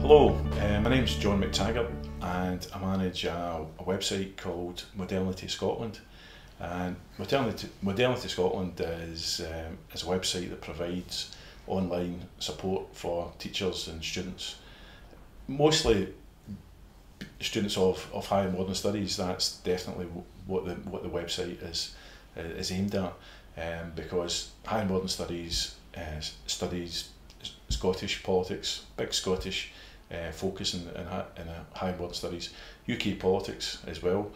Hello, my name's John McTaggart and I manage a website called Modernity Scotland. And Modernity Scotland is a website that provides online support for teachers and students, mostly students of higher modern studies. That's definitely what the website is aimed at, because higher modern studies studies Scottish politics, big Scottish focus in higher modern studies, UK politics as well,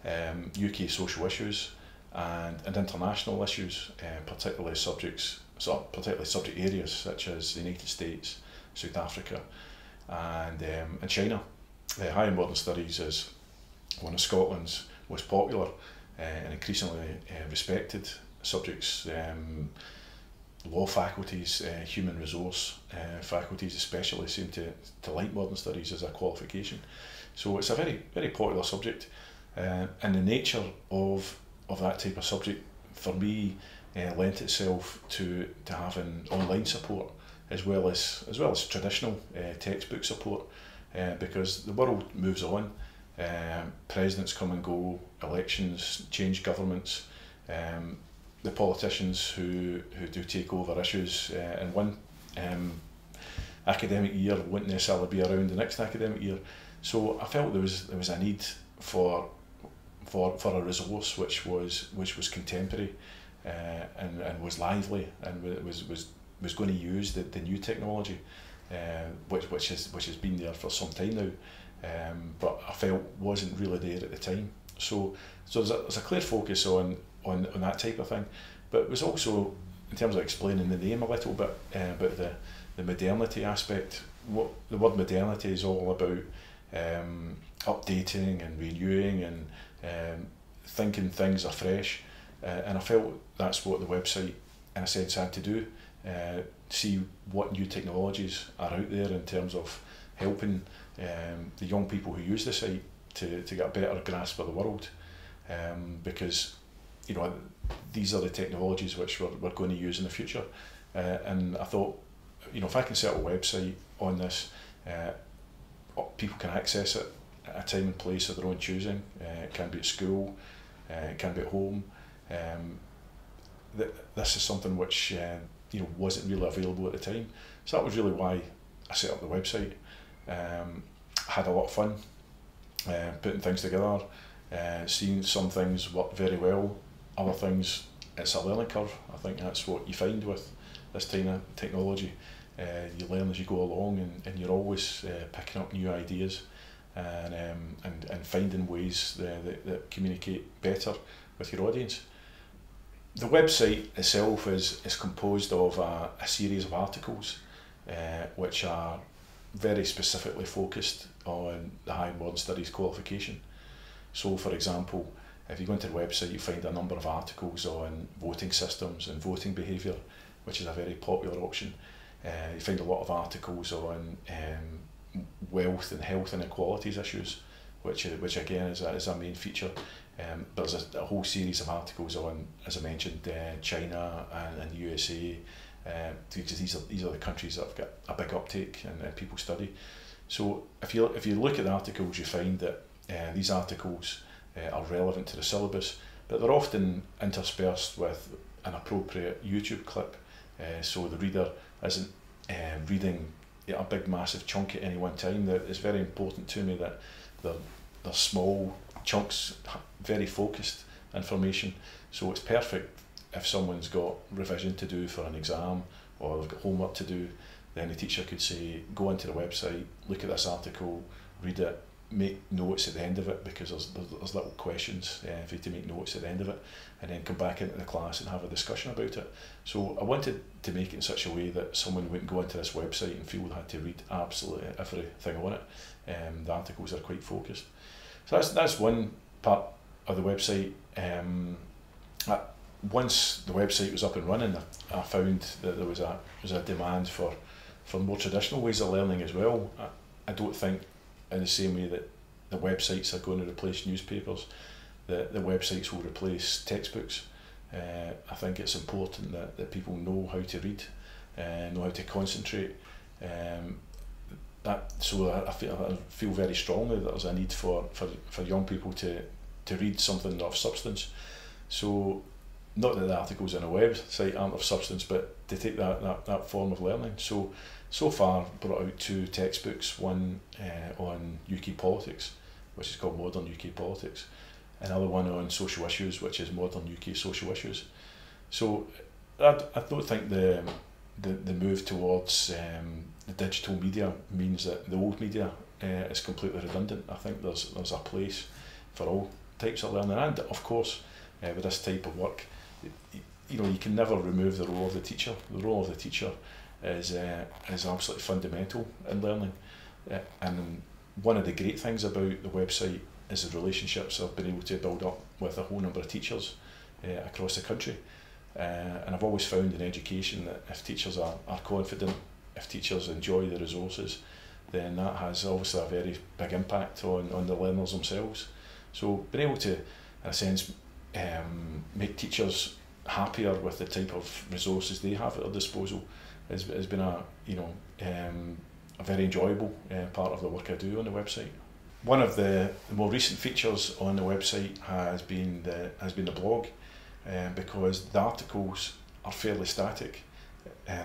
UK social issues and international issues, particularly subject areas such as the United States, South Africa and China. Higher modern studies is one of Scotland's most popular and increasingly respected subjects. Law faculties, human resource faculties especially seem to like modern studies as a qualification. So it's a very popular subject, and the nature of that type of subject for me lent itself to having online support as well as traditional textbook support, because the world moves on, presidents come and go, elections change governments, the politicians who do take over issues in one academic year won't necessarily be around the next academic year. So I felt there was a need for a resource which was contemporary and was lively and was going to use the new technology, which has been there for some time now, but I felt wasn't really there at the time. So there's a clear focus on that type of thing, but it was also, in terms of explaining the name a little bit, about the modernity aspect. What the word modernity is all about, updating and renewing and thinking things afresh, and I felt that's what the website in a sense had to do, see what new technologies are out there in terms of helping the young people who use the site to get a better grasp of the world, because these are the technologies which we're going to use in the future, and I thought, if I can set up a website on this, people can access it at a time and place of their own choosing. It can be at school, it can be at home. This is something which wasn't really available at the time, so that was really why I set up the website. I had a lot of fun putting things together, seeing some things work very well, other things it's a learning curve. I think that's what you find with this kind of technology. You learn as you go along, and you're always picking up new ideas and finding ways that communicate better with your audience. The website itself is composed of a series of articles which are very specifically focused on the high modern studies qualification. So for example, if you go into the website, you find a number of articles on voting systems and voting behaviour, which is a very popular option. You find a lot of articles on wealth and health inequalities issues, which again is a main feature. But there's a whole series of articles on, as I mentioned, China and USA, because these are the countries that have got a big uptake and people study. So if you look at the articles, you find that these articles are relevant to the syllabus, but they're often interspersed with an appropriate YouTube clip, so the reader isn't reading a big massive chunk at any one time. It's very important to me that they're small chunks, very focused information, so it's perfect if someone's got revision to do for an exam or they've got homework to do. Then the teacher could say, go onto the website, look at this article, read it, make notes at the end of it, because there's little questions for you to make notes at the end of it, and then come back into the class and have a discussion about it. So I wanted to make it in such a way that someone wouldn't go onto this website and feel they had to read absolutely everything on it. The articles are quite focused. So that's one part of the website. Once the website was up and running, I found that there was a demand for more traditional ways of learning as well. I don't think in the same way that the websites are going to replace newspapers, the websites will replace textbooks. I think it's important that people know how to read, know how to concentrate. I feel very strongly that there's a need for young people to read something of substance. So not that the articles on a website aren't of substance, but to take that form of learning. So far brought out 2 textbooks, one on UK politics, which is called Modern UK Politics, another one on social issues, which is Modern UK Social Issues. So I don't think the move towards the digital media means that the old media is completely redundant. I think there's a place for all types of learning, and of course with this type of work, you can never remove the role of the teacher. The role of the teacher is absolutely fundamental in learning, and one of the great things about the website is the relationships I've been able to build up with a whole number of teachers across the country. And I've always found in education that if teachers are confident, if teachers enjoy the resources, then that has obviously a very big impact on the learners themselves. So being able to, in a sense, make teachers happier with the type of resources they have at their disposal has been a very enjoyable part of the work I do on the website. One of the more recent features on the website has been the blog, because the articles are fairly static.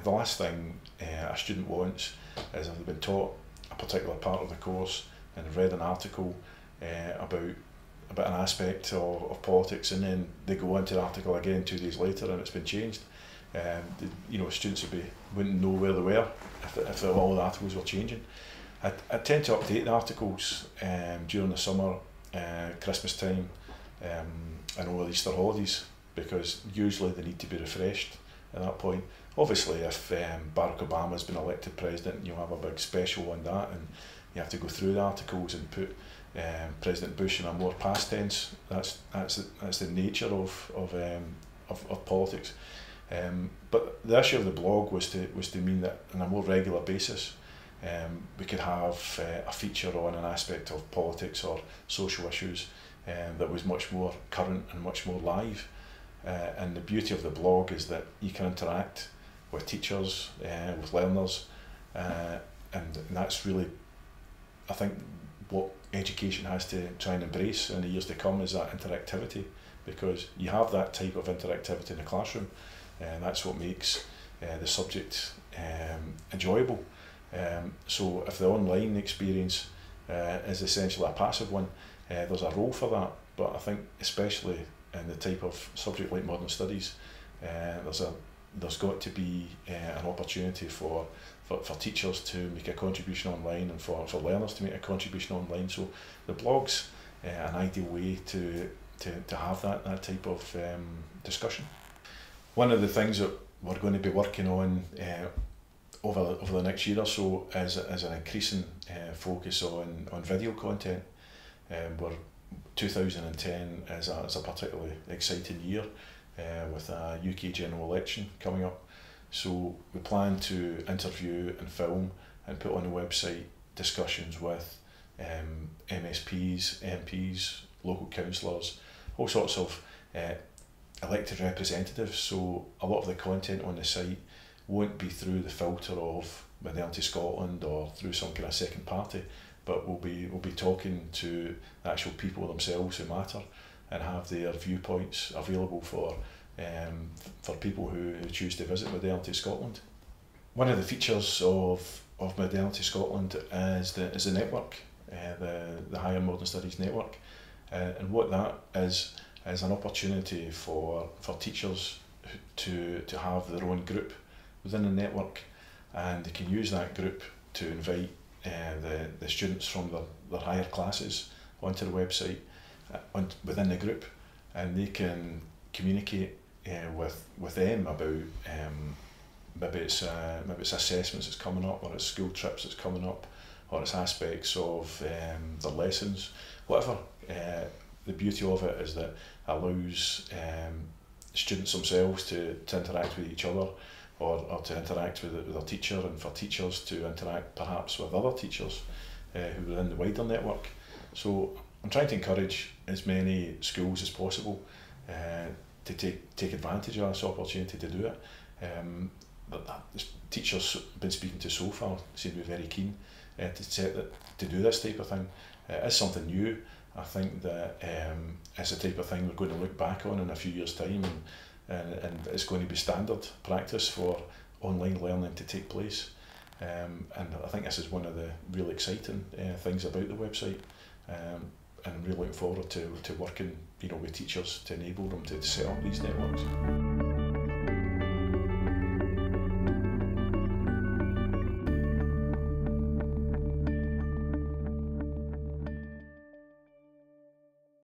The last thing a student wants is, if they've been taught a particular part of the course and read an article about an aspect of politics, and then they go into the article again 2 days later and it's been changed. Students wouldn't know where they were if all the articles were changing. I tend to update the articles during the summer, Christmas time, and over the Easter holidays, because usually they need to be refreshed at that point. Obviously, if Barack Obama has been elected president, you'll have a big special on that, and you have to go through the articles and put President Bush in a more past tense. That's the nature of politics. But the issue of the blog was to mean that on a more regular basis, we could have a feature on an aspect of politics or social issues that was much more current and much more live. And the beauty of the blog is that you can interact with teachers, with learners, and that's really, I think, what education has to try and embrace in the years to come, is that interactivity, because you have that type of interactivity in the classroom, and that's what makes the subject enjoyable. So if the online experience is essentially a passive one, there's a role for that, but I think especially in the type of subject like modern studies, there's got to be an opportunity for teachers to make a contribution online, and for learners to make a contribution online. So the blog's an ideal way to have that type of discussion. One of the things that we're going to be working on over the next year or so is an increasing focus on video content. 2010 is a particularly exciting year with a UK general election coming up. So we plan to interview and film and put on the website discussions with MSPs, MPs, local councillors, all sorts of elected representatives. So a lot of the content on the site won't be through the filter of Modernity Scotland or through some kind of second party, but we'll be talking to the actual people themselves who matter and have their viewpoints available for people who choose to visit Modernity Scotland. One of the features of Modernity Scotland is the network, the Higher Modern Studies network, and what that is an opportunity for teachers to have their own group within the network, and they can use that group to invite the students from their higher classes onto the website within the group, and they can communicate with them about maybe it's assessments that's coming up, or it's school trips that's coming up, or it's aspects of the lessons, whatever. The beauty of it is that it allows students themselves to interact with each other, or to interact with a teacher, and for teachers to interact perhaps with other teachers who are in the wider network. So I'm trying to encourage as many schools as possible to take advantage of this opportunity to do it. But the teachers I've been speaking to so far seem to be very keen to do this type of thing. It is something new. I think that it's the type of thing we're going to look back on in a few years' time, and it's going to be standard practice for online learning to take place. And I think this is one of the really exciting things about the website. And I'm really looking forward to working with teachers to enable them to set up these networks.